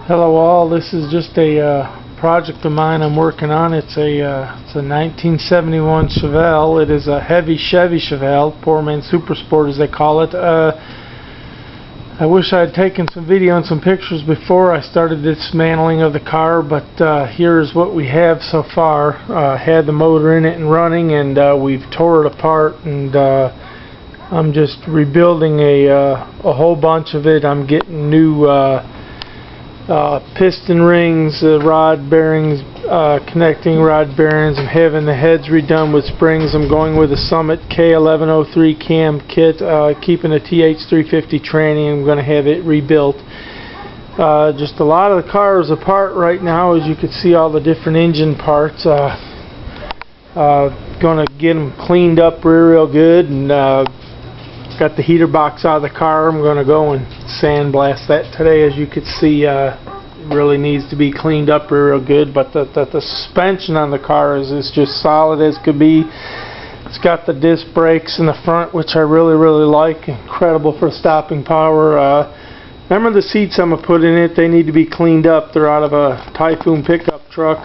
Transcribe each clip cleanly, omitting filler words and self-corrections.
Hello all, this is just a project of mine I'm working on. It's a 1971 Chevelle. It is a heavy Chevy Chevelle, poor man super sport as they call it. I wish I had taken some video and some pictures before I started dismantling of the car, but here's what we have so far. Had the motor in it and running, and we've tore it apart, and I'm just rebuilding a whole bunch of it. I'm getting new piston rings, rod bearings, connecting rod bearings. I'm having the heads redone with springs. I'm going with a Summit K1103 cam kit, keeping a TH350 tranny. I'm going to have it rebuilt. Just a lot of the car is apart right now, as you can see all the different engine parts. Going to get them cleaned up real good, and got the heater box out of the car. I'm going to go and sandblast that today. As you can see, it really needs to be cleaned up real good, but the suspension on the car is just solid as could be. It's got the disc brakes in the front, which I really like. Incredible for stopping power. Remember the seats I'm going to put in it, they need to be cleaned up. They're out of a Typhoon pickup truck.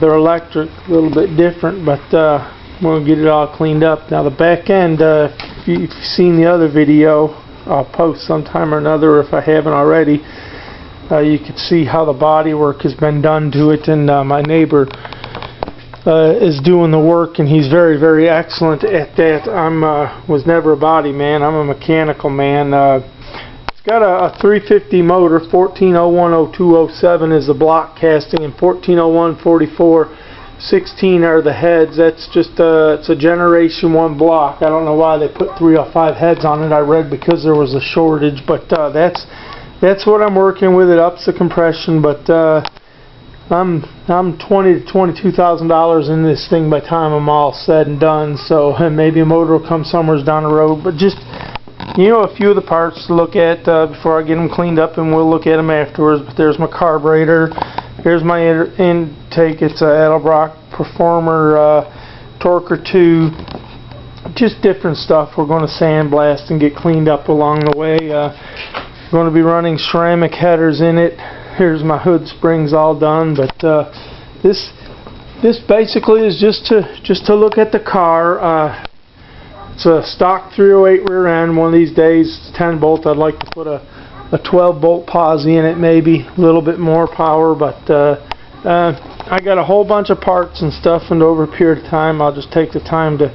They're electric, a little bit different, but we'll get it all cleaned up. Now the back end, if you've seen the other video, I'll post sometime or another if I haven't already. You can see how the body work has been done to it, and my neighbor is doing the work, and he's very excellent at that. Was never a body man. I'm a mechanical man. It's got a 350 motor. 14010207 is the block casting, and 140144 16 are the heads. That's just it's a generation 1 block. I don't know why they put 3 or 5 heads on it. I read because there was a shortage, but that's what I'm working with. It ups the compression, but I'm $20,000 to $22,000 in this thing by the time I'm all said and done. So maybe a motor will come somewhere down the road, but just a few of the parts to look at before I get them cleaned up, and we'll look at them afterwards. But there's my carburetor. Here's my intake. It's a Edelbrock Performer Torquer 2. Just different stuff. We're going to sandblast and get cleaned up along the way. We're going to be running ceramic headers in it. Here's my hood springs all done. But this basically is just to look at the car. It's a stock 308 rear end. One of these days, it's 10 bolt. I'd like to put a 12 bolt posi in it, maybe a little bit more power, but I got a whole bunch of parts and stuff, and over a period of time I'll just take the time to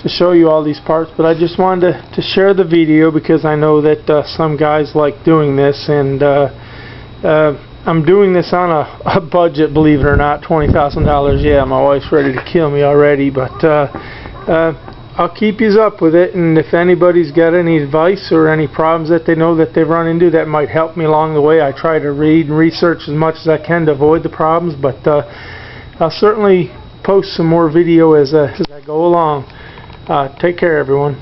show you all these parts. But I just wanted to share the video because I know that some guys like doing this, and I'm doing this on a budget, believe it or not. $20,000. Yeah, my wife's ready to kill me already, but I'll keep you up with it, and if anybody's got any advice or any problems that they know that they've run into that might help me along the way, I try to read and research as much as I can to avoid the problems, but I'll certainly post some more video as I go along. Take care, everyone.